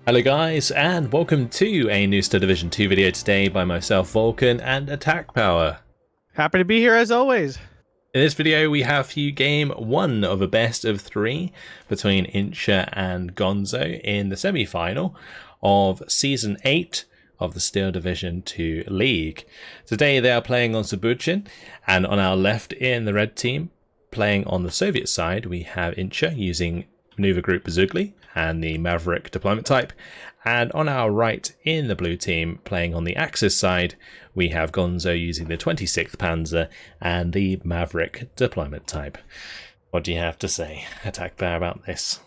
Hello guys, and welcome to a new Star Division 2 video today by myself, Vulcan, and Attack Power. Happy to be here as always. In this video we have for you game 1 of a best of 3 between Insha and Gonzo in the semi-final of Season 8 of the Steel Division 2 League. Today they are playing on Zbuczyn, and on our left in the red team, playing on the Soviet side, we have Insha using Maneuver Group Bezugly and the Maverick deployment type, and on our right in the blue team, playing on the Axis side, we have Gonzo using the 26th Panzer and the Maverick deployment type. What do you have to say, Attack Bear, about this?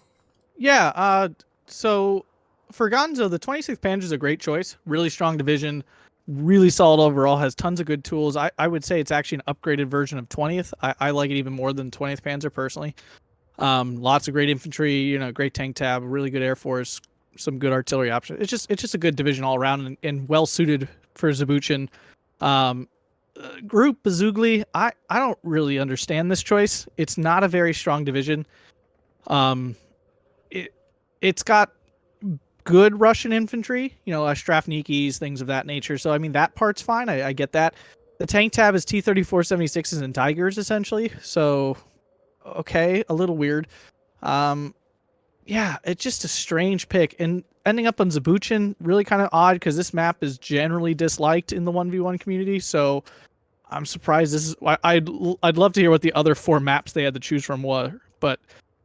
Yeah, so for Gonzo, the 26th Panzer is a great choice. Really strong division, really solid overall, has tons of good tools. I would say it's actually an upgraded version of 20th. I like it even more than 20th Panzer personally. Lots of great infantry, great tank tab, really good air force, some good artillery options. It's just a good division all around and well suited for Zbuczyn. Group Bezugly, I don't really understand this choice. It's not a very strong division. It's got good Russian infantry, Strafnikis, things of that nature. So I mean that part's fine. I get that. The tank tab is T-34-76s and Tigers essentially. So okay, a little weird. Yeah, it's just a strange pick, and ending up on Zbuczyn, really kind of odd because this map is generally disliked in the 1v1 community. So I'm surprised this is. I'd love to hear what the other 4 maps they had to choose from were, but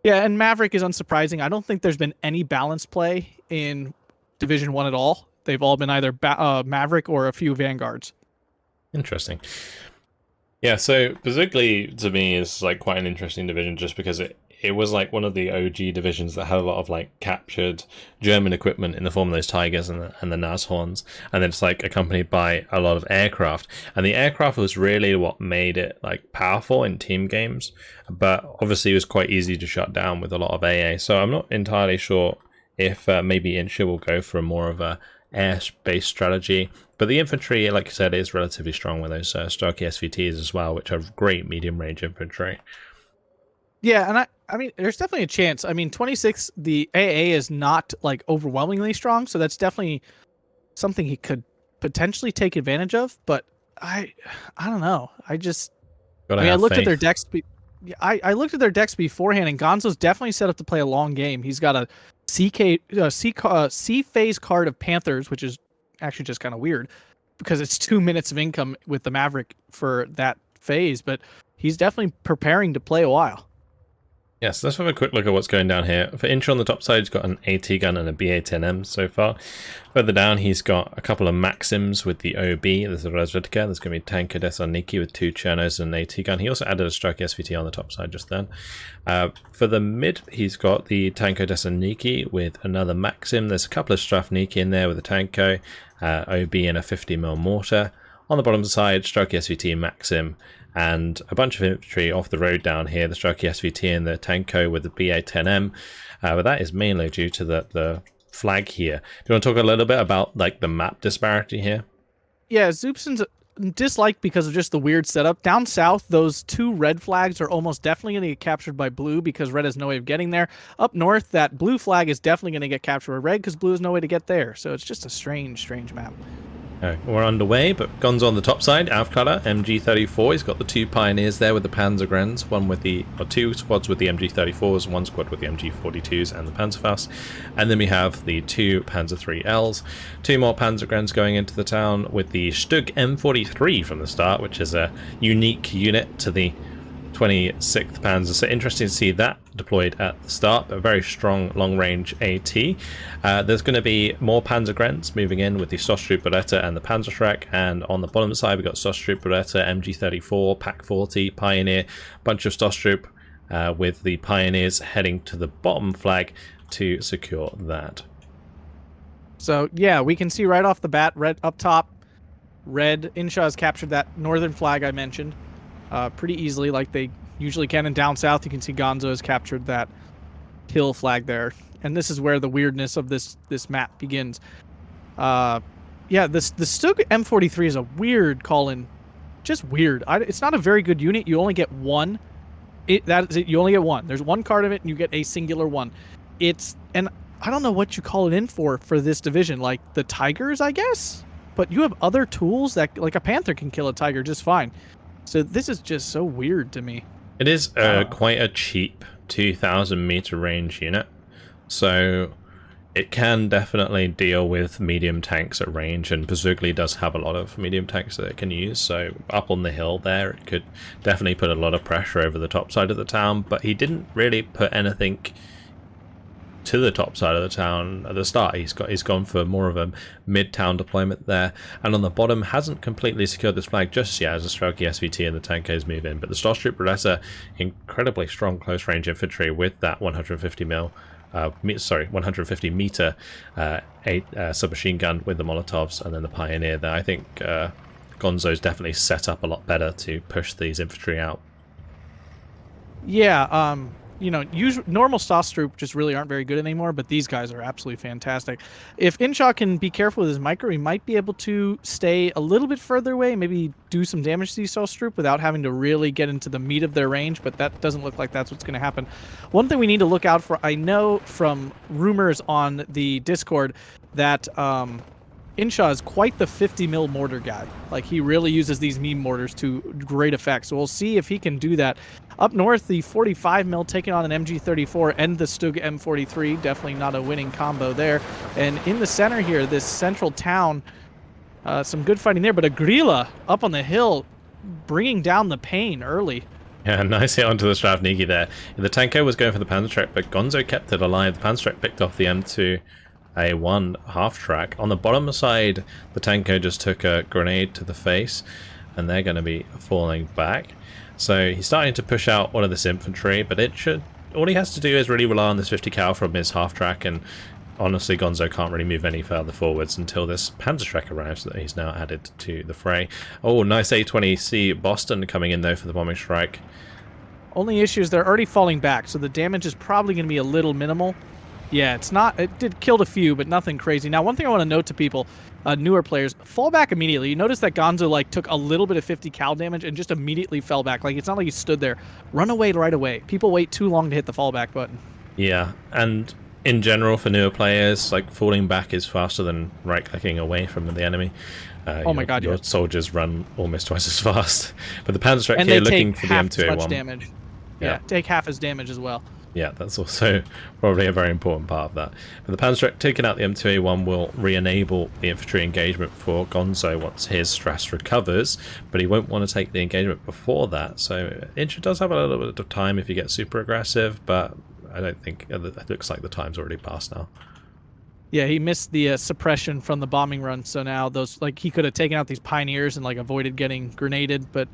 yeah, and Maverick is unsurprising. I don't think there's been any balanced play in Division 1 at all. They've all been either Maverick or a few Vanguards. Interesting. Yeah, so Bezugly to me is like quite an interesting division just because it was like one of the OG divisions that had a lot of like captured German equipment in the form of those Tigers and the Nashorns, and then it's like accompanied by a lot of aircraft, and the aircraft was really what made it like powerful in team games, but obviously it was quite easy to shut down with a lot of AA. So I'm not entirely sure if maybe Insha will go for more of a air-based strategy, but the infantry, like I said, is relatively strong with those Starkey SVTs as well, which are great medium-range infantry. Yeah, and I mean, there's definitely a chance. I mean, 26, the AA is not like overwhelmingly strong, so that's definitely something he could potentially take advantage of. But I don't know. I looked at their decks. I looked at their decks beforehand, and Gonzo's definitely set up to play a long game. He's got a C phase card of Panthers, which is actually just kind of weird because it's 2 minutes of income with the Maverick for that phase. But he's definitely preparing to play a while. Yes, let's have a quick look at what's going down here. For Insha on the top side, he's got an AT gun and a BA-10M so far. Further down, he's got a couple of Maxims with the OB. There's a Razvedka. There's going to be Tanker Desarniki with 2 Chernos and an AT gun. He also added a Strike SVT on the top side just then. For the mid, he's got the Tanko Desarniki with another Maxim. There's a couple of Strafniki in there with a Tanko, OB and a 50mm mortar. On the bottom side, Strike SVT Maxim, and a bunch of infantry off the road down here, the Strokey SVT and the Tanko with the BA-10M, but that is mainly due to the flag here. Do you want to talk a little bit about like the map disparity here? Yeah, Zbuczyn's disliked because of just the weird setup. Down south, those 2 red flags are almost definitely going to get captured by blue because red has no way of getting there. Up north, that blue flag is definitely going to get captured by red because blue has no way to get there. So it's just a strange map. We're underway, but Gonzo on the top side, Avkala, MG34. He's got the 2 Pioneers there with the Panzergrens, 2 squads with the MG34s, 1 squad with the MG42s and the Panzerfaust. And then we have the 2 Panzer 3Ls, 2 more Panzergrens going into the town with the Stug M43 from the start, which is a unique unit to the 26th Panzer. So interesting to see that deployed at the start, but a very strong long-range AT. There's going to be more Panzergrens moving in with the Sostrup Beretta and the Panzerschreck, and on the bottom side we've got Sostrup Beretta, MG34, PaK-40, Pioneer, bunch of Sostrup with the Pioneers heading to the bottom flag to secure that. So yeah, we can see right off the bat, red up top, red Insha has captured that northern flag I mentioned pretty easily, like they usually can. And down south, you can see Gonzo has captured that hill flag there. And this is where the weirdness of this map begins. Yeah, the Stug M43 is a weird call-in. Just weird. It's not a very good unit. You only get one. That is it. You only get one. There's one card of it, and you get a singular one. And I don't know what you call it in for this division, like the Tigers, I guess. But you have other tools that, like a Panther can kill a Tiger just fine. So this is just so weird to me. It is quite a cheap 2,000 meter range unit, so it can definitely deal with medium tanks at range, and Bezugly does have a lot of medium tanks that it can use, so up on the hill there it could definitely put a lot of pressure over the top side of the town, but he didn't really put anything to the top side of the town at the start. He's gone for more of a mid-town deployment there, and on the bottom hasn't completely secured this flag just yet as the Strelky SVT and the Tankos move in, but the Starship Beretta, incredibly strong close range infantry with that 150 meter submachine gun with the Molotovs, and then the Pioneer there. I think Gonzo's definitely set up a lot better to push these infantry out. Yeah, you know, normal Stosstroop just really aren't very good anymore, but these guys are absolutely fantastic. If Insha can be careful with his micro, he might be able to stay a little bit further away, maybe do some damage to these Stosstroop without having to really get into the meat of their range, but that doesn't look like that's what's going to happen. One thing we need to look out for, I know from rumors on the Discord that Insha is quite the 50 mil mortar guy. Like, he really uses these meme mortars to great effect. So we'll see if he can do that. Up north, the 45 mil taking on an MG34 and the Stug M43. Definitely not a winning combo there. And in the center here, this central town, some good fighting there. But a Grilla up on the hill, bringing down the pain early. Yeah, nice hit onto the Stravniki there. The Tanko was going for the Panzer, but Gonzo kept it alive. The Panzer picked off the M2. A1 half track. On the bottom side, the Tanko just took a grenade to the face, and they're going to be falling back. So he's starting to push out one of this infantry, but all he has to do is really rely on this 50 cal from his half track, and honestly Gonzo can't really move any further forwards until this Panzerschreck arrives that he's now added to the fray. Oh, nice A20C Boston coming in though for the bombing strike. Only issue is they're already falling back, so the damage is probably going to be a little minimal. Yeah, it did kill a few, but nothing crazy. Now, one thing I want to note to people, newer players, fall back immediately. You notice that Gonzo like took a little bit of 50 cal damage and just immediately fell back. Like, it's not like he stood there. Run away right away. People wait too long to hit the fallback button. Yeah, and in general for newer players, like falling back is faster than right-clicking away from the enemy. Oh my god, your soldiers run almost twice as fast. But the Panzer here looking for the M2A1. Much damage. Yeah, take half as damage as well. Yeah, that's also probably a very important part of that. But the Panzer taking out the M2A1 will re-enable the infantry engagement for Gonzo once his stress recovers, but he won't want to take the engagement before that. So Insha does have a little bit of time if you get super aggressive, but I don't think it looks like the time's already passed now. Yeah, he missed the suppression from the bombing run, so now those, like, he could have taken out these Pioneers and like avoided getting grenaded, but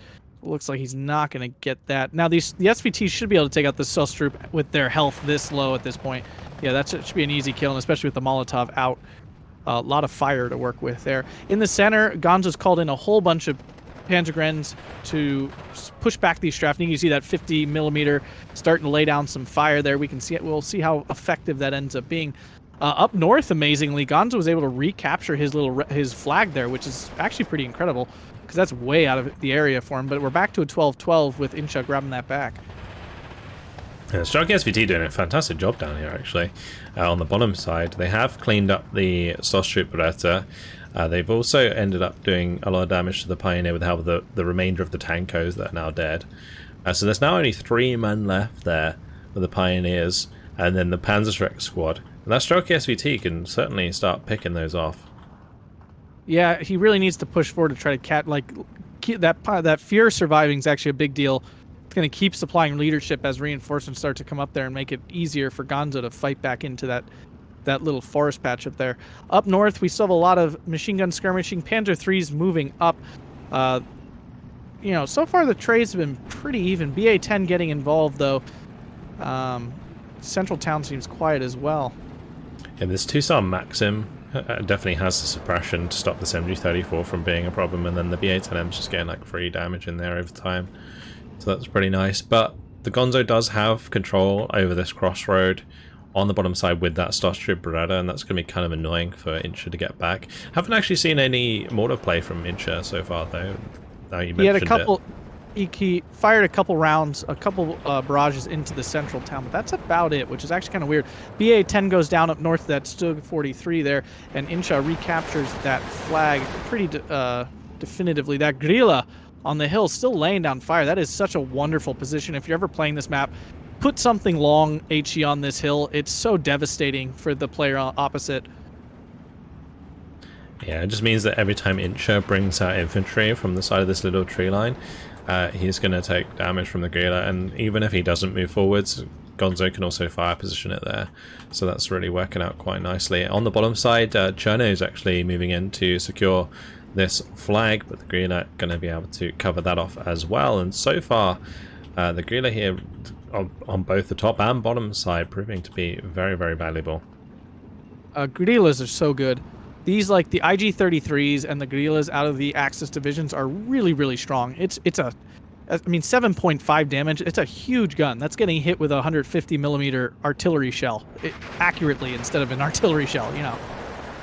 looks like he's not going to get that. Now, the SVT should be able to take out the Stosstroop with their health this low at this point. Yeah, that should be an easy kill, and especially with the Molotov out. A lot of fire to work with there. In the center, Gonzo's called in a whole bunch of Panzergrens to push back these Strafniki. You see that 50 millimeter starting to lay down some fire there. We'll see how effective that ends up being. Up north, amazingly, Gonzo was able to recapture his flag there, which is actually pretty incredible, because that's way out of the area for him. But we're back to a 12-12 with Insha grabbing that back. Yeah, Strelky SVT doing a fantastic job down here, actually. On the bottom side, they have cleaned up the Stosstroop Beretta. They've also ended up doing a lot of damage to the Pioneer with the help of the remainder of the Tankos that are now dead. So there's now only 3 men left there with the Pioneers, and then the Panzerschreck squad. And that Strelky SVT can certainly start picking those off. Yeah, he really needs to push forward to try to keep that fear surviving is actually a big deal. It's going to keep supplying leadership as reinforcements start to come up there and make it easier for Gonzo to fight back into that little forest patch up there. Up north, we still have a lot of machine gun skirmishing. Panzer III's moving up. You know, so far the trades have been pretty even. BA-10 getting involved, though. Central town seems quiet as well. Yeah, this Tucson Maxim definitely has the suppression to stop this MG34 from being a problem, and then the BA-10M's just getting like free damage in there over time. So that's pretty nice. But the Gonzo does have control over this crossroad on the bottom side with that Stosstroop Beretta, and that's going to be kind of annoying for Insha to get back. Haven't actually seen any mortar play from Insha so far, though. Now you mentioned he had a couple. he fired a couple rounds, a couple barrages into the central town, but that's about it, which is actually kind of weird. BA-10 goes down up north, that's Stug 43 there, and Insha recaptures that flag pretty definitively. That Grilla on the hill still laying down fire. That is such a wonderful position. If you're ever playing this map, put something long HE on this hill. It's so devastating for the player opposite. Yeah, it just means that every time Insha brings out infantry from the side of this little tree line, he's going to take damage from the Grilla, and even if he doesn't move forwards, Gonzo can also fire position it there. So that's really working out quite nicely. On the bottom side, Cherno is actually moving in to secure this flag, but the Grilla going to be able to cover that off as well. And so far, the Grilla here on both the top and bottom side proving to be very, very valuable. Grillas are so good. These, like the IG-33s and the Grillas out of the Axis divisions, are really, really strong. It's a, I mean, 7.5 damage. It's a huge gun. That's getting hit with a 150 millimeter artillery shell accurately instead of an artillery shell, you know.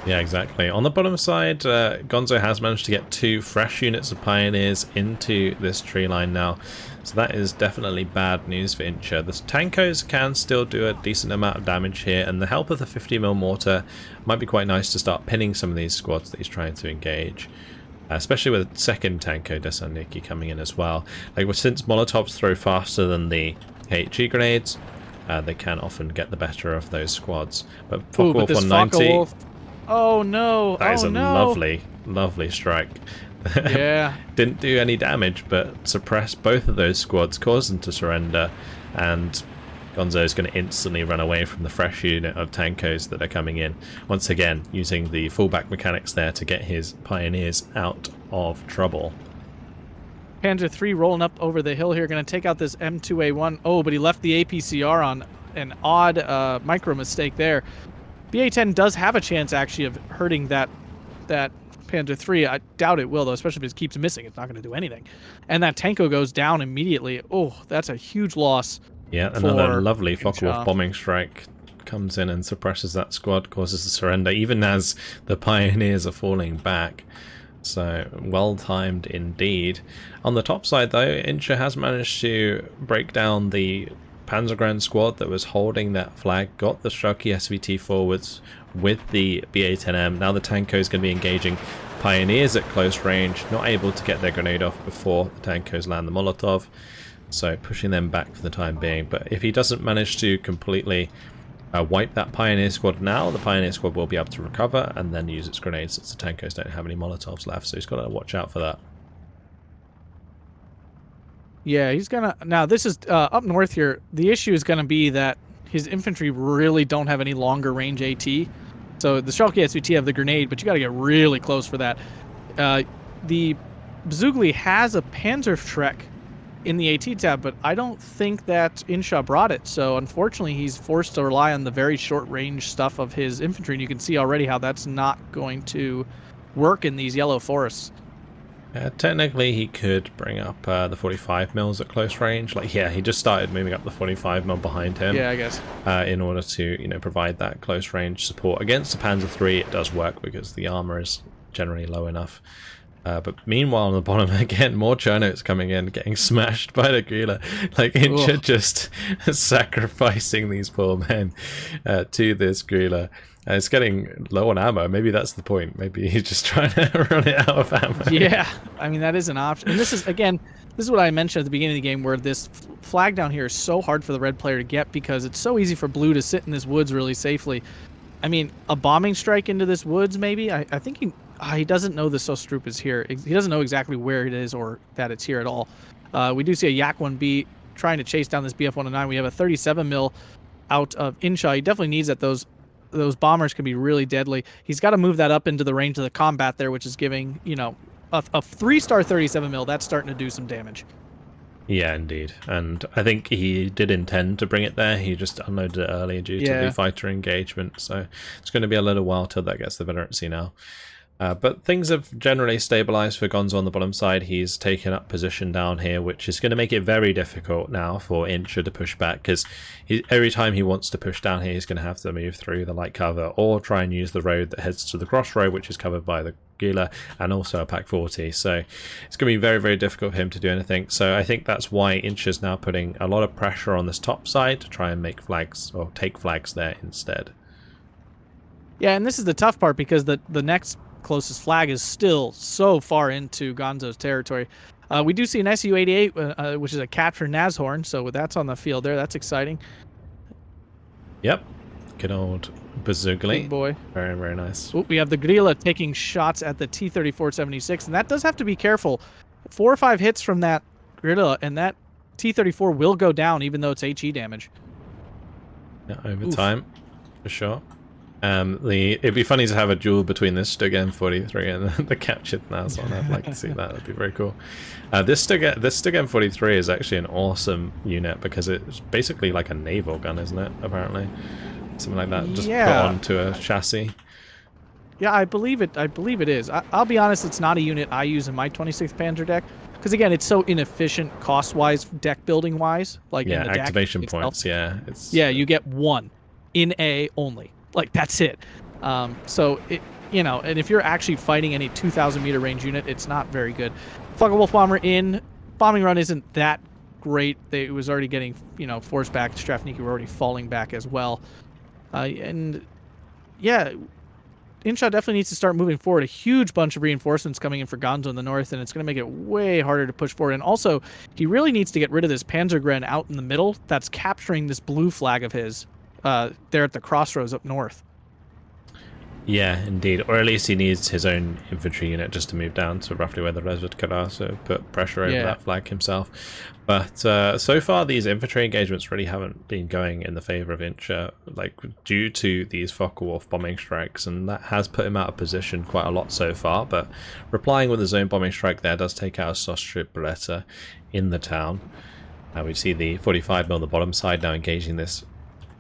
Yeah, exactly. On the bottom side, Gonzo has managed to get 2 fresh units of Pioneers into this tree line now. So that is definitely bad news for Insha. The Tankos can still do a decent amount of damage here, and the help of the 50mm mortar might be quite nice to start pinning some of these squads that he's trying to engage. Especially with second Tanko Desarniki coming in as well. Like, since Molotovs throw faster than the HE grenades, they can often get the better of those squads. But Focke-Wulf 190... Oh no! That is a no. lovely, lovely strike. Yeah. Didn't do any damage, but suppressed both of those squads, caused them to surrender, and Gonzo is going to instantly run away from the fresh unit of Tankos that are coming in. Once again, using the fallback mechanics there to get his Pioneers out of trouble. Panzer III rolling up over the hill here, going to take out this M2A1. Oh, but he left the APCR on an odd micro mistake there. BA-10 does have a chance, actually, of hurting that Panzer III. I doubt it will, though, especially if it keeps missing. It's not going to do anything. And that Tanko goes down immediately. Oh, that's a huge loss. Yeah, another lovely Focke-Wulf bombing strike comes in and suppresses that squad, causes the surrender, even as the Pioneers are falling back. So, well-timed indeed. On the top side, though, Insha has managed to break down the Panzergrenz squad that was holding that flag, got the Strelki SVT forwards with the BA-10M. Now the Tanko is going to be engaging Pioneers at close range, not able to get their grenade off before the Tankos land the Molotov, so pushing them back for the time being. But if he doesn't manage to completely wipe that Pioneer squad now, the Pioneer squad will be able to recover and then use its grenades, since the Tankos don't have any Molotovs left, so he's got to watch out for that. Yeah, he's gonna... Now, this is up north here. The issue is going to be that his infantry really don't have any longer range AT. So the Strelki SVT have the grenade, but you got to get really close for that. The Bezugly has a Panzerschreck in the AT tab, but I don't think that Insha brought it. So unfortunately, he's forced to rely on the very short range stuff of his infantry, and you can see already how that's not going to work in these yellow forests. Technically, he could bring up the 45 mils at close range. Like, yeah, he just started moving up the 45 mil behind him. Yeah, I guess. In order to, provide that close range support against the Panzer III. It does work because the armor is generally low enough. But meanwhile, on the bottom again, more Cherno's coming in, getting smashed by the Grilla. Like, Insha just sacrificing these poor men to this Grilla. It's getting low on ammo. Maybe that's the point. Maybe he's just trying to run it out of ammo. Yeah, I mean, that is an option. And this is, again, this is what I mentioned at the beginning of the game, where this flag down here is so hard for the red player to get because it's so easy for blue to sit in this woods really safely. I mean, a bombing strike into this woods, maybe? I think he doesn't know the Sostrup is here. He doesn't know exactly where it is or that it's here at all. We do see a Yak-1B trying to chase down this BF-109. We have a 37 mil out of Insha. He definitely needs that. Those bombers can be really deadly. He's got to move that up into the range of the combat there, which is giving, a 3-star 37 mil. That's starting to do some damage. Yeah, indeed. And I think he did intend to bring it there. He just unloaded it early due to the fighter engagement. So it's going to be a little while till that gets the veterancy now. But things have generally stabilized for Gonzo on the bottom side. He's taken up position down here, which is going to make it very difficult now for Insha to push back, because every time he wants to push down here, he's going to have to move through the light cover or try and use the road that heads to the crossroad, which is covered by the Guila and also a Pack 40. So it's going to be very, very difficult for him to do anything. So I think that's why Insha's now putting a lot of pressure on this top side to try and make flags or take flags there instead. Yeah, and this is the tough part because the next closest flag is still so far into Gonzo's territory. We do see an Su-88, which is a capture Nashorn, so that's on the field there. That's exciting. Yep. Good old Bezugly. Big boy. Very, very nice. Ooh, we have the Grilla taking shots at the T-34-76, and that does have to be careful. 4 or 5 hits from that Grilla, and that T-34 will go down, even though it's HE damage. Yeah, over time, for sure. It'd be funny to have a duel between this Stug M43 and the captured Nashorn. I'd like to see that. That'd be very cool. This Stug M43 is actually an awesome unit because it's basically like a naval gun, isn't it? Apparently, something like that. Just put onto a chassis. Yeah, I believe it. I believe it is. I'll be honest, it's not a unit I use in my 26th Panzer deck because again, it's so inefficient cost-wise, deck building-wise. Like yeah, in the activation deck points. itself. Yeah, you get 1 in A only. Like that's it. So it, you know, and if you're actually fighting any 2,000 meter range unit, it's not very good. Focke-Wulf bomber in bombing run isn't that great. It was already getting, you know, forced back. Strafniki were already falling back as well. And yeah, Insha definitely needs to start moving forward. A huge bunch of reinforcements coming in for Gonzo in the north, and it's going to make it way harder to push forward. And also, he really needs to get rid of this Panzergren out in the middle that's capturing this blue flag of his. There at the crossroads up north. Yeah, indeed. Or at least he needs his own infantry unit just to move down to roughly where the Reserve are, so put pressure over that flag himself. But so far, these infantry engagements really haven't been going in the favor of Insha, like due to these Focke-Wulf bombing strikes, and that has put him out of position quite a lot so far. But replying with his own bombing strike there does take out a Sostri Beretta in the town. We see the 45mm on the bottom side now engaging this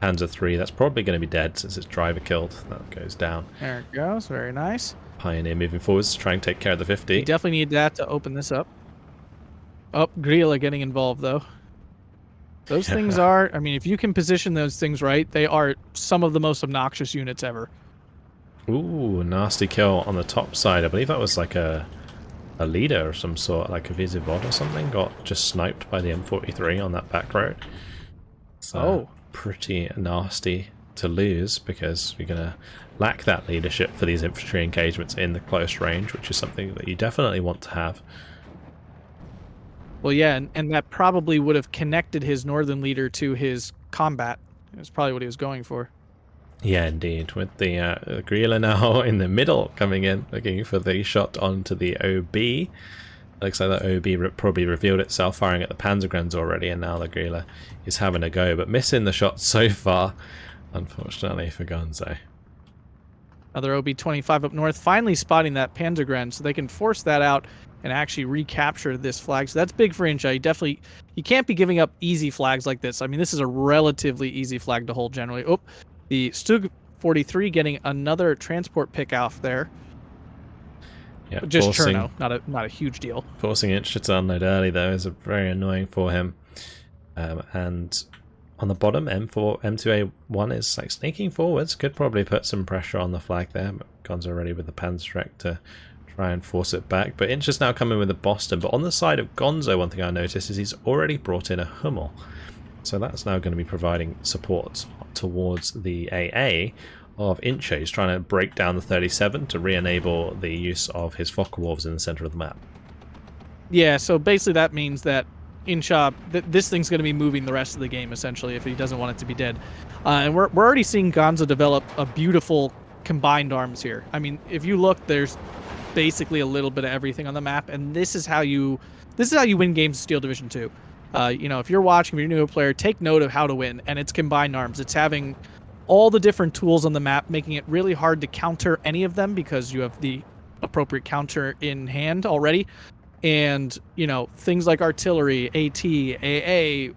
Panzer 3, that's probably going to be dead since its driver killed. That goes down. There it goes. Very nice. Pioneer moving forwards to try and take care of the 50. You definitely need that to open this up. Oh, Grilla getting involved, though. Those things are, I mean, if you can position those things right, they are some of the most obnoxious units ever. Ooh, nasty kill on the top side. I believe that was like a leader of some sort, like a Visivod or something, got just sniped by the M43 on that back road. So, pretty nasty to lose because we're going to lack that leadership for these infantry engagements in the close range, which is something that you definitely want to have. Well, yeah, and that probably would have connected his northern leader to his combat. That's probably what he was going for. Yeah, indeed. With the Grilla now in the middle coming in, looking for the shot onto the OB. Looks like that OB probably revealed itself firing at the Panzergrens already, and now the Grilla is having a go, but missing the shot so far, unfortunately for Gonzo. Another OB-25 up north, finally spotting that Panzergren, so they can force that out and actually recapture this flag. So that's big for Insha. You can't be giving up easy flags like this. I mean, this is a relatively easy flag to hold generally. Oh, the Stug 43 getting another transport pick off there. Yeah, just Cherno, not a huge deal. Forcing Insha to unload early though is very annoying for him. And on the bottom, M2A1 is like sneaking forwards. Could probably put some pressure on the flag there, but Gonzo already with the Panzerstrike to try and force it back. But Insha's now coming with a Boston. But on the side of Gonzo, one thing I noticed is he's already brought in a Hummel. So that's now going to be providing support towards the AA of Insha. He's trying to break down the 37 to re-enable the use of his Focke-Wulfs in the center of the map. Yeah, so basically that means that Insha, this thing's going to be moving the rest of the game, essentially, if he doesn't want it to be dead. And we're already seeing Gonzo develop a beautiful combined arms here. I mean, if you look, there's basically a little bit of everything on the map, and this is how you win games in Steel Division 2. You know, if you're watching, if you're a new player, take note of how to win, and it's combined arms. It's having all the different tools on the map, making it really hard to counter any of them because you have the appropriate counter in hand already. And, you know, things like artillery, AT, AA,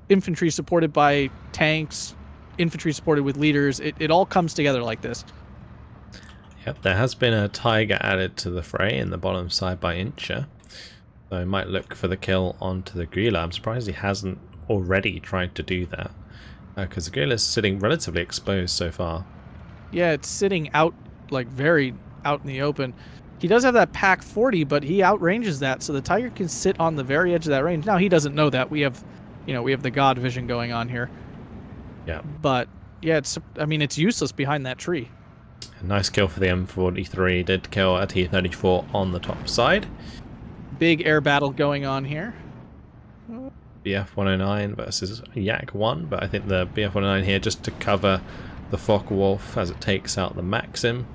infantry supported by tanks, infantry supported with leaders, it all comes together like this. Yep, there has been a Tiger added to the fray in the bottom side by Insha. So he might look for the kill onto the Grilla. I'm surprised he hasn't already tried to do that. Because the Grilla is sitting relatively exposed so far. Yeah, it's sitting out, like very out in the open. He does have that Pack 40, but he outranges that, so the Tiger can sit on the very edge of that range. Now he doesn't know that. We have, we have the God vision going on here. Yeah. But yeah, it's useless behind that tree. A nice kill for the M43. Did kill a T-34 on the top side. Big air battle going on here. BF-109 versus Yak-1, but I think the BF-109 here just to cover the Focke-Wulf as it takes out the Maxim.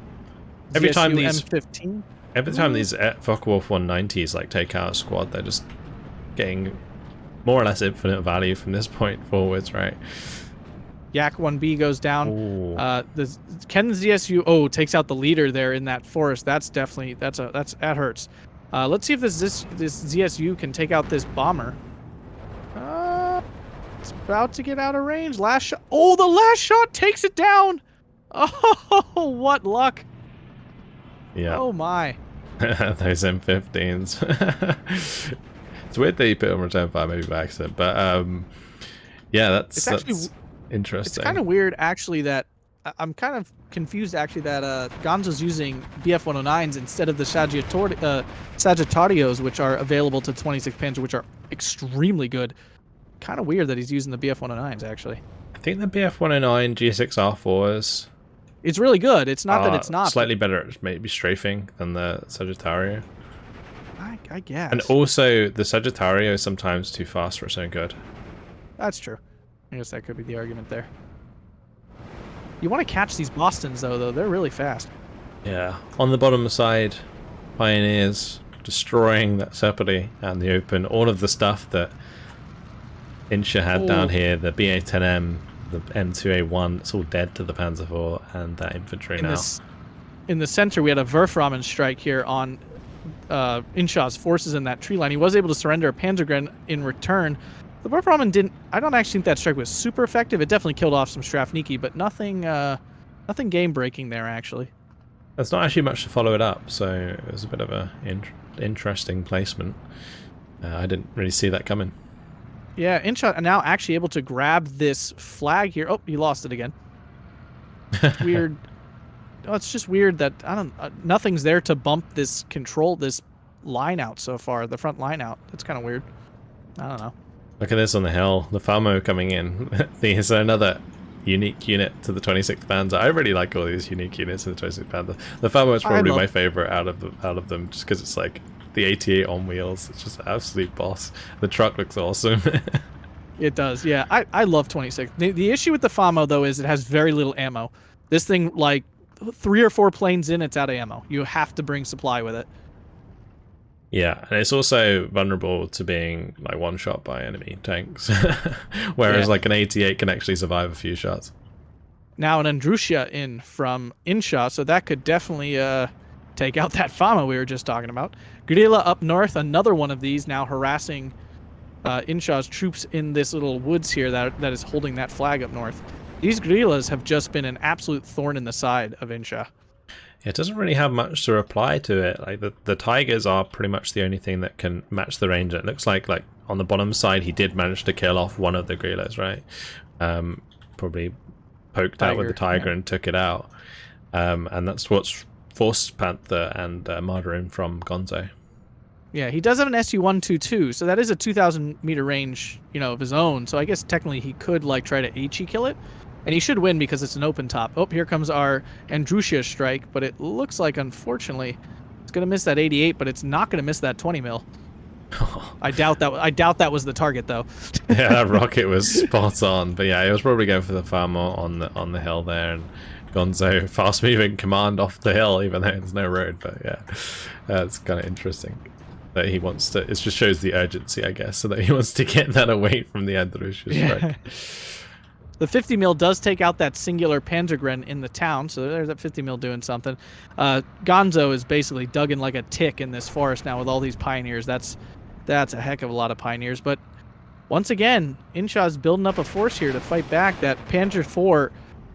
Every time these M15. Every time these Focke-Wulf 190s like take out a squad, they're just getting more or less infinite value from this point forwards, right? Yak 1B goes down. The Ken's ZSU takes out the leader there in that forest. That's definitely that hurts. Let's see if this ZSU can take out this bomber. It's about to get out of range. Last shot. Oh, the last shot takes it down. Oh, what luck. Yeah. Oh my. Those M15s. It's weird that you put on return fire maybe by accident, but yeah, that's interesting. It's kind of weird actually that I'm kind of confused actually that Gonzo's using BF-109s instead of the Sagittarios, which are available to 26 Panzer, which are extremely good. Kind of weird that he's using the BF-109s actually. I think the BF-109 G6R4s. It's really good. It's not that it's not. Slightly better at maybe strafing than the Sagittario. I guess. And also, the Sagittario is sometimes too fast for its own good. That's true. I guess that could be the argument there. You want to catch these Bostons, though. They're really fast. Yeah. On the bottom side, Pioneers destroying that Sepudi and the open. All of the stuff that Insha had down here, the BA-10M, the M2A1, it's all dead to the Panzer IV and that infantry now. In the center, we had a Werframen strike here on Insha's forces in that tree line. He was able to surrender a Panzergren in return. The Werframen didn't. I don't actually think that strike was super effective. It definitely killed off some Strafniki, but nothing game breaking there actually. There's not actually much to follow it up, so it was a bit of a interesting placement. I didn't really see that coming. Yeah, Insha now actually able to grab this flag here. Oh, he lost it again. Weird. Oh, it's just weird that nothing's there to bump this line out so far. The front line out. That's kind of weird. I don't know. Look at this on the hill. The Famo coming in. There's another unique unit to the 26th Panzer. I really like all these unique units in the 26th Panzer. The Famo is probably my favorite out of them, just because it's like the 88 on wheels. It's just an absolute boss. The truck looks awesome. It does, yeah. I love 26. The issue with the Famo, though, is it has very little ammo. This thing, like, 3 or 4 planes in, it's out of ammo. You have to bring supply with it. Yeah, and it's also vulnerable to being, like, one-shot by enemy tanks. Whereas, like, an 88 can actually survive a few shots. Now an Andrusia in from Insha, so that could definitely take out that Fama we were just talking about. Guerrilla up north, another one of these now harassing Insha's troops in this little woods here that is holding that flag up north. These guerrillas have just been an absolute thorn in the side of Insha. It doesn't really have much to reply to it. Like the Tigers are pretty much the only thing that can match the range. It looks like on the bottom side he did manage to kill off one of the guerrillas, right? Probably poked out with the Tiger and took it out. And that's what's forced Panther and Mardarin from Gonzo. Yeah, he does have an SU-122, so that is a 2,000 meter range, of his own. So I guess technically he could try to HE kill it. And he should win because it's an open top. Oh, here comes our Andrusia strike, but it looks like, unfortunately, it's going to miss that 88, but it's not going to miss that 20 mil. I doubt that was the target, though. Yeah, that rocket was spot on. But yeah, it was probably going for the Farmer on the hill there, and Gonzo fast-moving command off the hill, even though there's no road. But yeah, it's kind of interesting that he wants to. It just shows the urgency, I guess, so that he wants to get that away from the Andrusia strike. Yeah. The 50 mil does take out that singular Panzergren in the town, so there's that 50 mil doing something. Gonzo is basically dug in like a tick in this forest now with all these pioneers. That's a heck of a lot of pioneers. But once again, Insha's building up a force here to fight back. That Panzer IV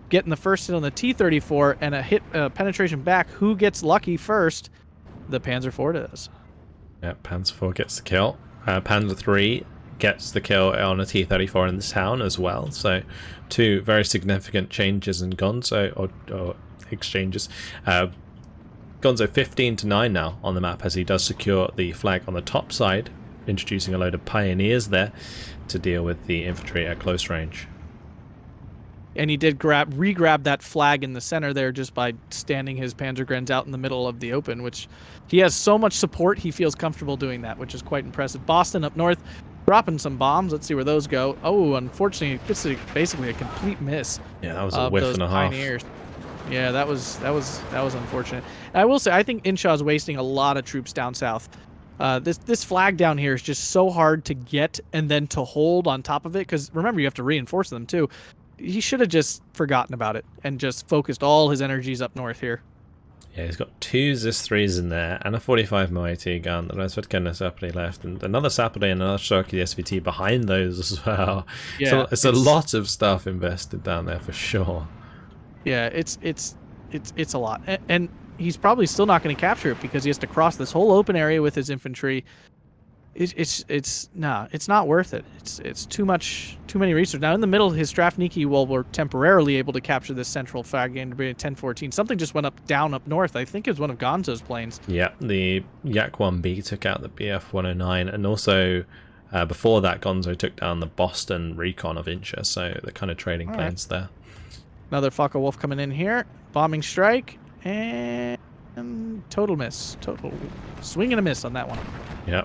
getting the first hit on the T-34 and a hit penetration back. Who gets lucky first? The Panzer IV does. Yeah, Panzer IV gets the kill. Panzer III gets the kill on a T-34 in the town as well. So 2 very significant changes in Gonzo, or exchanges. Gonzo 15 to 9 now on the map as he does secure the flag on the top side, introducing a load of pioneers there to deal with the infantry at close range. And he did re-grab that flag in the center there just by standing his Panzergrenz out in the middle of the open, which he has so much support, he feels comfortable doing that, which is quite impressive. Boston up north, dropping some bombs. Let's see where those go. Oh, unfortunately, it's basically a complete miss. Yeah, that was a whiff and a half. Pioneers. Yeah, that was unfortunate. And I will say, I think Insha is wasting a lot of troops down south. This flag down here is just so hard to get and then to hold on top of it, because remember, you have to reinforce them too. He should have just forgotten about it and just focused all his energies up north here. Yeah, he's got 2 Zis-3s in there and a 45mm AT gun. The Zbuczyn Sapody left, and another Sapody and another Sharky SVT behind those as well. Yeah, so it's a lot of stuff invested down there for sure. Yeah, it's a lot, and he's probably still not going to capture it because he has to cross this whole open area with his infantry. It's not worth it. It's too many resources. Now in the middle, his Strafniki were temporarily able to capture this central flag in 1014. Something just went down up north. I think it was one of Gonzo's planes. Yeah, the Yak-1B took out the BF-109, and also before that, Gonzo took down the Boston Recon of Insha. So they're kind of trading planes there. Another Focke-Wulf coming in here, bombing strike, and total miss. Total swing and a miss on that one. Yeah,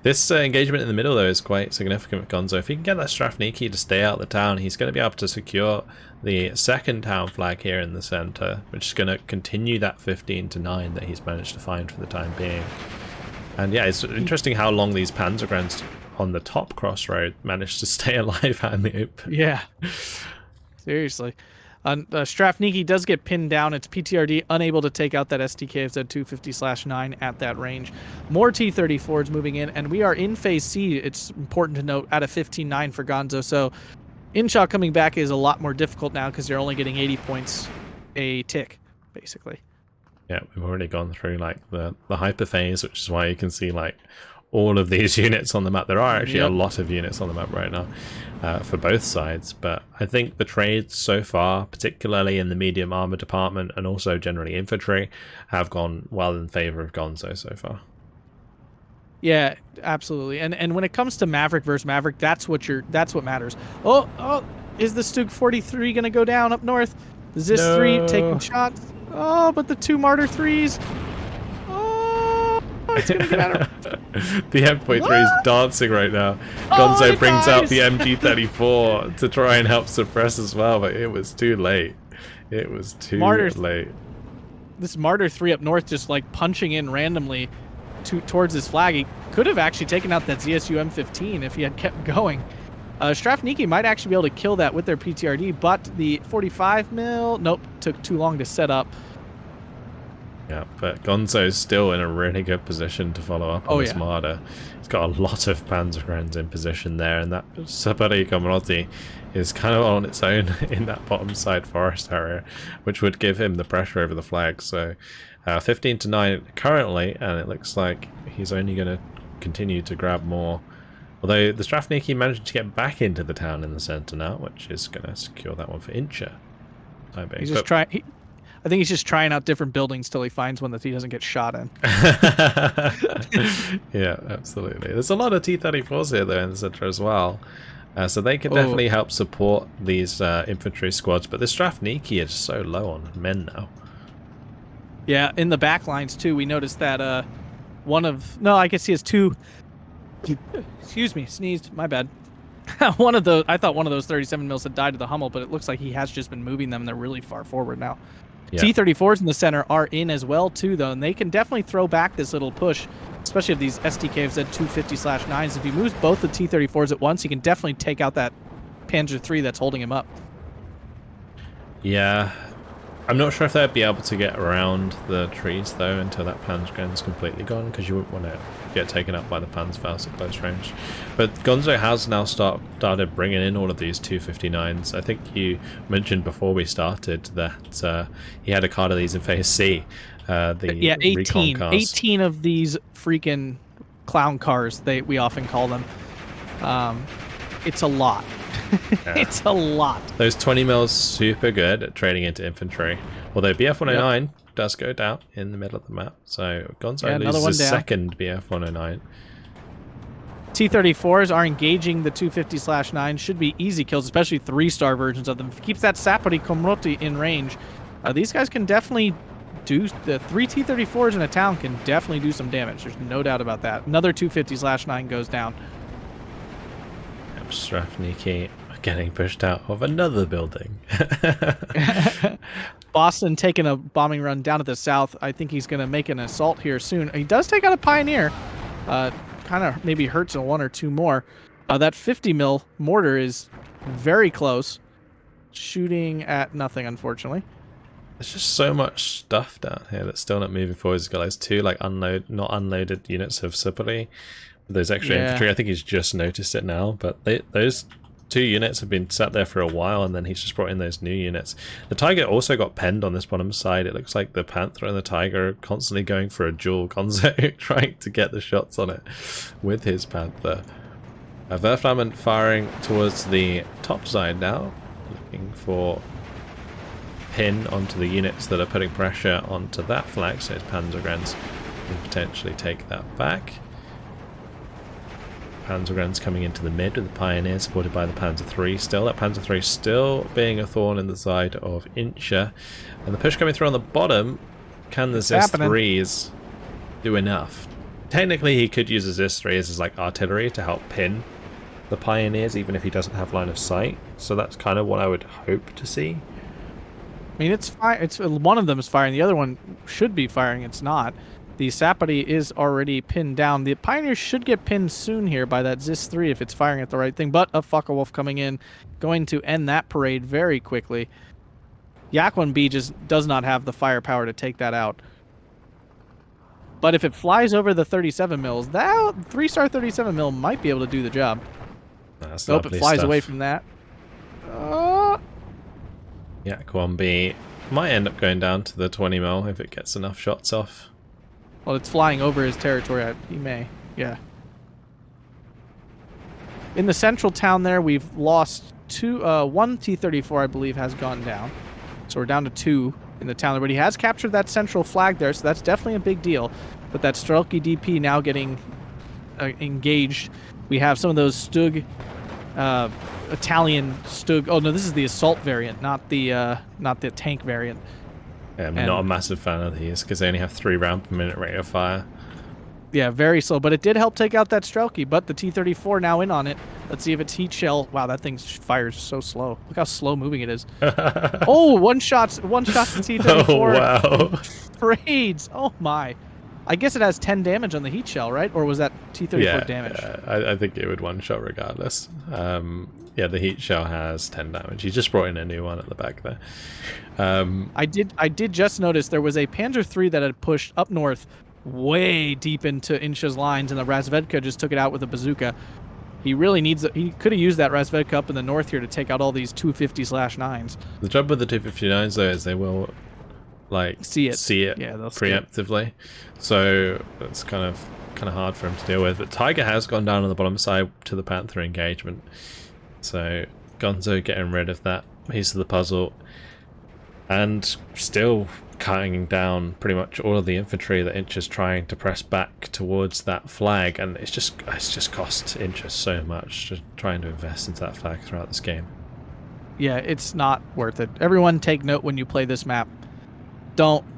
this engagement in the middle, though, is quite significant with Gonzo. If he can get that Strafniki to stay out of the town, he's going to be able to secure the second town flag here in the center, which is going to continue that 15 to 9 that he's managed to find for the time being. And yeah, it's interesting how long these Panzergrenz on the top crossroad managed to stay alive out in the open. Yeah, seriously. Strafniki does get pinned down. It's PTRD unable to take out that STKFZ 250/9 at that range. More T-34s moving in, and we are in phase C. It's important to note at a 15-9 for Gonzo. So Insha coming back is a lot more difficult now because they're only getting 80 points a tick, basically. Yeah, we've already gone through like the hyper phase, which is why you can see like all of these units on the map. There are actually a lot of units on the map right now for both sides, but I think the trades so far, particularly in the medium armor department and also generally infantry, have gone well in favor of Gonzo so far. Yeah, absolutely. And when it comes to Maverick versus Maverick, that's what matters. Oh, is the Stug 43 going to go down up north? Is this 3 taking shots? Oh, but the 2 Martyr 3s. It's gonna get out of the M.3 is dancing right now. Gonzo brings out the MG34 to try and help suppress as well, but it was too late. It was too late. This Martyr 3 up north just like punching in randomly towards his flag. He could have actually taken out that ZSU M15 if he had kept going. Strafniki might actually be able to kill that with their PTRD, but the 45mm, nope, took too long to set up. Yeah, but Gonzo's still in a really good position to follow up on this Marder. He's got a lot of Panzergrenz in position there, and that Sapari Commonalty is kind of on its own in that bottom side forest area, which would give him the pressure over the flag. So 15 to 9 currently, and it looks like he's only going to continue to grab more. Although the Strafniki managed to get back into the town in the center now, which is going to secure that one for Insha. He's just trying. I think he's just trying out different buildings till he finds one that he doesn't get shot in. Yeah, absolutely. There's a lot of T-34s here, though, in the center as well. So they can definitely help support these infantry squads. But the Strafniki is so low on men now. Yeah, in the back lines, too, we noticed that I guess he has 2... Excuse me, sneezed. My bad. I thought one of those 37mm had died to the Hummel, but it looks like he has just been moving them, and they're really far forward now. Yeah. T-34s in the center are in as well, too, though, and they can definitely throw back this little push, especially of these STKFZ 250/9s. If he moves both the T-34s at once, he can definitely take out that Panzer III that's holding him up. Yeah. I'm not sure if they'd be able to get around the trees, though, until that Panzergren's completely gone, because you wouldn't want to get taken up by the Panzerfaust at close range. But Gonzo has now started bringing in all of these 259s. I think you mentioned before we started that he had a card of these in phase C. 18 of these freaking clown cars, we often call them. It's a lot. Yeah. It's a lot. Those 20mm super good at trading into infantry. Although BF-109 does go down in the middle of the map. So Gonzo Yeah, loses his down. second BF-109. T-34s are engaging the 250/9. Should be easy kills, especially 3-star versions of them. Keeps that Sapori Komroti in range. These guys can definitely do... The 3 T-34s in a town can definitely do some damage. There's no doubt about that. Another 250/9 goes down. Strafniki getting pushed out of another building. Boston taking a bombing run down to the south. I think he's going to make an assault here soon. He does take out a Pioneer. Kind of maybe hurts a 1 or 2 more. That 50 mil mortar is very close. Shooting at nothing, unfortunately. There's just so much stuff down here that's still not moving forward. He's got those 2 like not unloaded units of Sapori. Those extra infantry. I think he's just noticed it now, but those 2 units have been sat there for a while, and then he's just brought in those new units. The Tiger also got penned on this bottom side. It looks like the Panther and the Tiger are constantly going for a duel. Gonzo trying to get the shots on it with his Panther. Werflamen firing towards the top side now, looking for pin onto the units that are putting pressure onto that flag, so his Panzergrens can potentially take that back. Panzergrens coming into the mid with the Pioneer supported by the Panzer III still. That Panzer III still being a thorn in the side of Insha. And the push coming through on the bottom, can the ZIS-3s do enough? Technically he could use the ZIS-3s as like artillery to help pin the Pioneers even if he doesn't have line of sight. So that's kind of what I would hope to see. I mean, it's fine. It's one of them is firing. The other one should be firing. It's not. The Sapori is already pinned down. The Pioneer should get pinned soon here by that ZIS-3 if it's firing at the right thing. But a Focke-Wulf coming in, going to end that parade very quickly. Yak-1B just does not have the firepower to take that out. But if it flies over the 37 mils, that 3-star 37 mil might be able to do the job. That's nope, it flies away from that. Yak-1B might end up going down to the 20 mil if it gets enough shots off. Well, it's flying over his territory. He may. Yeah. In the central town there, we've lost 1 T-34, I believe, has gone down. So we're down to 2 in the town. But he has captured that central flag there, so that's definitely a big deal. But that Strelki DP now getting engaged. We have some of those Stug, Italian Stug. Oh, no, this is the assault variant, not the tank variant. Yeah, I'm not a massive fan of these because they only have 3 rounds per minute rate of fire. Yeah, very slow, but it did help take out that Strelki, but the T-34 now in on it. Let's see if it's heat shell. Wow, that thing fires so slow. Look how slow moving it is. Oh, one shot the T-34. Oh, wow. Parades. Oh, my. I guess it has 10 damage on the heat shell, right? Or was that T-34 damage? Yeah, I think it would one-shot regardless. Yeah, the heat shell has 10 damage. He just brought in a new one at the back there. I did just notice there was a Panzer III that had pushed up north way deep into Insha's lines, and the Razvedka just took it out with a bazooka. He really needs... He could have used that Razvedka up in the north here to take out all these 250/9s. The trouble with the 259s, though, is they will... like see it preemptively, so it's kind of hard for him to deal with. But Tiger has gone down on the bottom side to the Panther engagement, so Gonzo getting rid of that piece of the puzzle and still cutting down pretty much all of the infantry that Inch is trying to press back towards that flag, and it's just cost Inch so much just trying to invest into that flag throughout this game. Yeah, it's not worth it. Everyone take note when you play this map.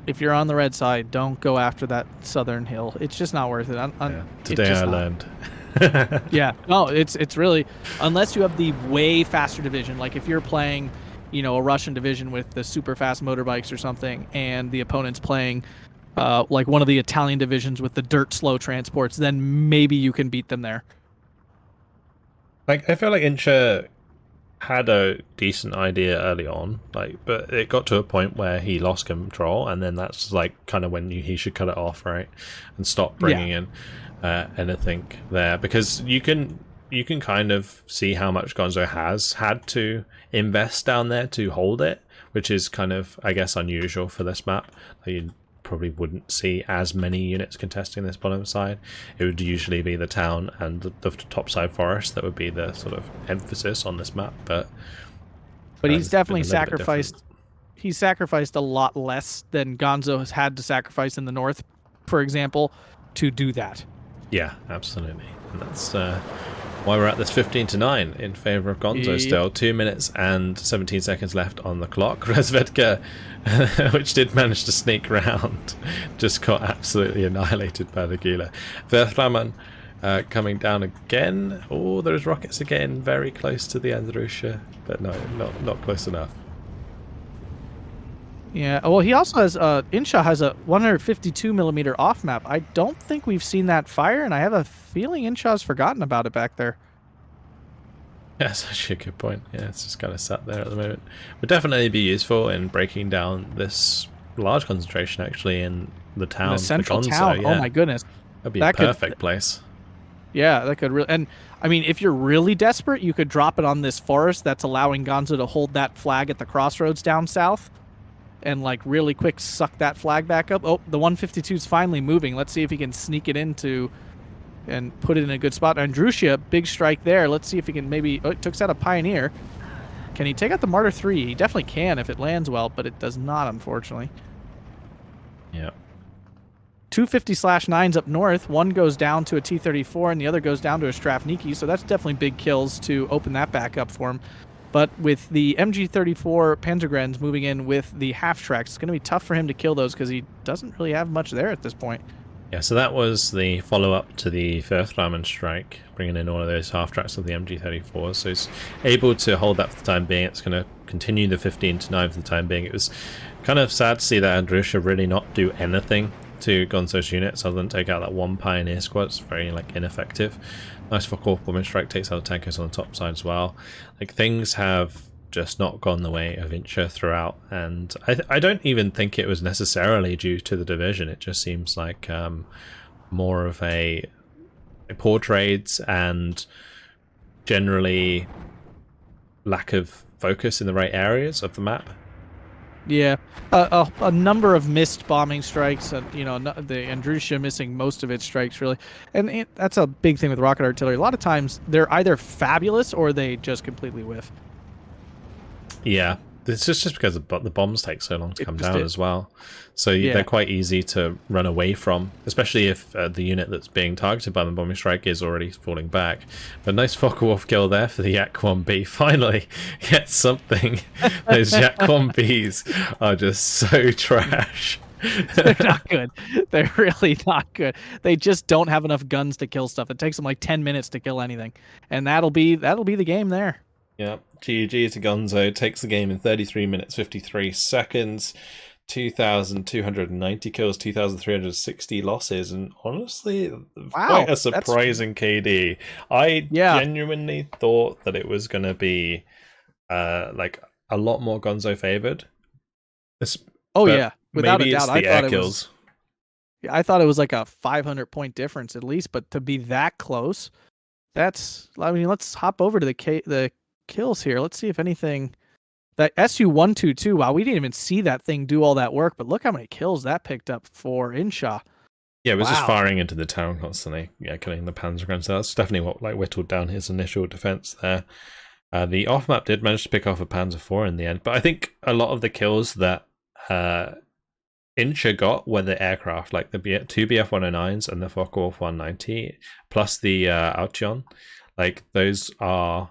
If you're on the red side, don't go after that southern hill. It's just not worth it. Today I learned. Yeah, no, it's really, unless you have the way faster division, like if you're playing, a Russian division with the super fast motorbikes or something, and the opponent's playing like one of the Italian divisions with the dirt slow transports, then maybe you can beat them there. Like, I feel like Insha had a decent idea early on, but it got to a point where he lost control, and then that's kind of when he should cut it off, right, and stop bringing in anything there, because you can kind of see how much Gonzo has had to invest down there to hold it, which is kind of, I guess, unusual for this map. You probably wouldn't see as many units contesting this bottom side. It would usually be the town and the top side forest that would be the sort of emphasis on this map, but he's definitely sacrificed he sacrificed a lot less than Gonzo has had to sacrifice in the north, for example, to do that. Yeah, absolutely. And that's why we're at this 15-9 in favor of Gonzo still. 2 minutes and 17 seconds left on the clock. Resvedka, which did manage to sneak around, just got absolutely annihilated by the Gila. Verflamen coming down again. Oh, there's rockets again, very close to the Andrusha, but no, not close enough. Yeah, well, he also has, Insha has a 152 millimeter off map. I don't think we've seen that fire, and I have a feeling Insha's forgotten about it back there. Yeah, that's actually a good point. Yeah, it's just kind of sat there at the moment. Would definitely be useful in breaking down this large concentration, actually, in the town. The central Gonzo, town, yeah. oh my goodness. That'd be a perfect place. Yeah, that could really, and I mean, if you're really desperate, you could drop it on this forest that's allowing Gonzo to hold that flag at the crossroads down south. And like really quick suck that flag back up. Oh, the 152 is finally moving. Let's see if he can sneak it into and put it in a good spot. Andrusha, big strike there. Let's see if he can maybe... Oh, it took out a Pioneer. Can he take out the Martyr 3? He definitely can if it lands well, but it does not, unfortunately. Yeah. 250/9s up north. One goes down to a T-34 and the other goes down to a Strafniki, so that's definitely big kills to open that back up for him. But with the MG34 Panzergrens moving in with the half-tracks, it's going to be tough for him to kill those because he doesn't really have much there at this point. Yeah, so that was the follow-up to the Verflamen strike, bringing in all of those half-tracks of the MG34. So he's able to hold that for the time being. It's going to continue the 15-9 for the time being. It was kind of sad to see that Andrusha really not do anything to Gonzo's units other than take out that one Pioneer squad. It's very ineffective. Nice Focke-Wulf bombing strike, takes out the tankers on the top side as well. Like, things have just not gone the way of Insha throughout, and I don't even think it was necessarily due to the division. It just seems like more of a poor trades and generally lack of focus in the right areas of the map. Yeah, a number of missed bombing strikes, and the Andrusha missing most of its strikes, really. And that's a big thing with rocket artillery. A lot of times they're either fabulous or they just completely whiff. Yeah, it's just because the bombs take so long to come down as well. So they're quite easy to run away from, especially if the unit that's being targeted by the bombing strike is already falling back. But nice Focke-Wulf kill there for the Yak 1B. Finally gets something. Those Yak 1Bs are just so trash. They're not good. They're really not good. They just don't have enough guns to kill stuff. It takes them like 10 minutes to kill anything, and that'll be the game there. Yeah, GG to Gonzo, takes the game in 33 minutes 53 seconds, 2,290 kills, 2,360 losses, and honestly, quite a surprising KD. I genuinely thought that it was going to be like a lot more Gonzo favored. Without a doubt. I thought it was like a 500-point difference at least, but to be that close, let's hop over to the kills here. Let's see if anything. That Su-122, wow, we didn't even see that thing do all that work, but look how many kills that picked up for Insha. Yeah, it was just firing into the town constantly, killing the Panzergrens. So that's definitely what whittled down his initial defense there. The off-map did manage to pick off a Panzer IV in the end, but I think a lot of the kills that Insha got were the aircraft, like the two BF-109s and the Focke-Wulf 190, plus the Aution. Like, those are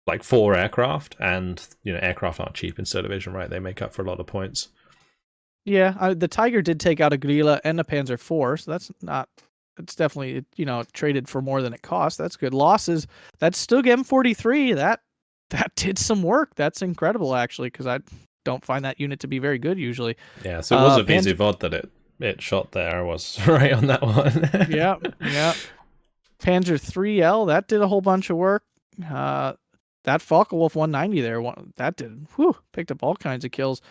like 4 aircraft, and aircraft aren't cheap in Star Division, right? They make up for a lot of points. Yeah, the Tiger did take out a Grilla and a Panzer IV, so it's definitely traded for more than it cost. That's good. Losses, that's Stug M43. That did some work. That's incredible, actually, because I don't find that unit to be very good usually. Yeah, so it was a VZ-VOD that it shot there. I was right on that one. yeah. Panzer 3L, that did a whole bunch of work. That Focke-Wulf 190 there, picked up all kinds of kills.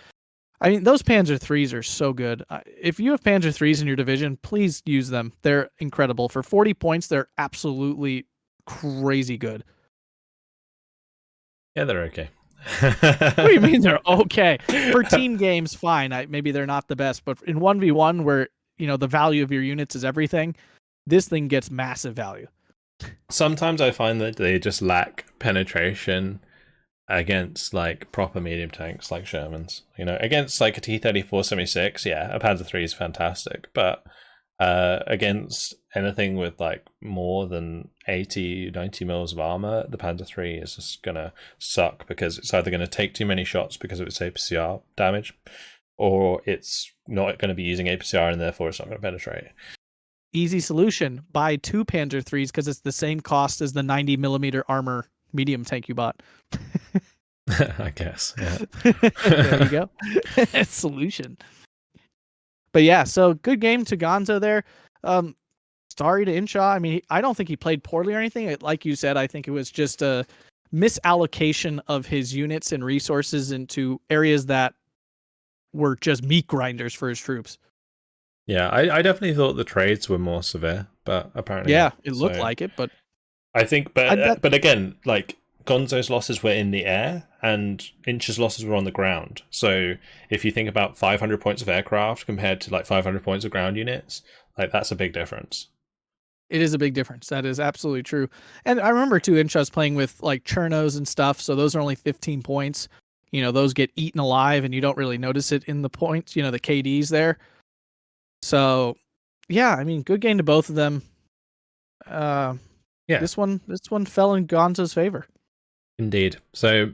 I mean, those Panzer 3s are so good. If you have Panzer 3s in your division, please use them. They're incredible. For 40 points, they're absolutely crazy good. Yeah, they're okay. What do you mean they're okay? For team games, fine. Maybe they're not the best, but in 1v1 where, the value of your units is everything, this thing gets massive value. Sometimes I find that they just lack penetration against like proper medium tanks like Shermans. You know, against like a T-34 76, yeah, a Panzer III is fantastic, but against anything with like more than 80, 90 mils of armor, the Panzer III is just gonna suck because it's either gonna take too many shots because of its APCR damage, or it's not going to be using APCR and therefore it's not going to penetrate. Easy solution: buy 2 Panzer IIIs because it's the same cost as the 90 millimeter armor medium tank you bought. I guess. Yeah. There you go. Solution. But yeah, so good game to Gonzo there. Sorry to Insha. I mean, I don't think he played poorly or anything. Like you said, I think it was just a misallocation of his units and resources into areas that were just meat grinders for his troops. Yeah, I definitely thought the trades were more severe, but apparently yeah, not. It looked like it, but I think, but again, like Gonzo's losses were in the air and Insha's losses were on the ground. So if you think about 500 points of aircraft compared to like 500 points of ground units, like that's a big difference. It is a big difference. That is absolutely true. And I remember too, Insha's playing with like Chernos and stuff, so those are only 15 points. You know, those get eaten alive and you don't really notice it in the points, you know, the KDs there. So yeah, I mean, good game to both of them. Yeah. This one fell in Gonzo's favor. Indeed. So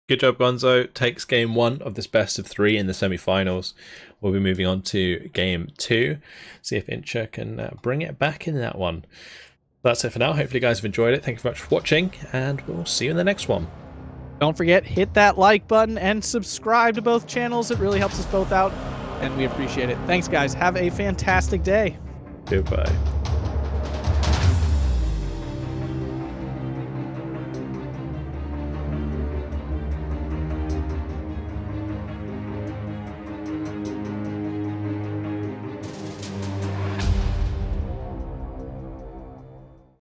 good job, Gonzo. Takes game 1 of this best of 3 in the semi-finals. We'll be moving on to game 2. See if Insha can bring it back in that one. That's it for now. Hopefully you guys have enjoyed it. Thank you very much for watching, and we'll see you in the next one. Don't forget, hit that like button and subscribe to both channels. It really helps us both out, and we appreciate it. Thanks, guys. Have a fantastic day. Goodbye.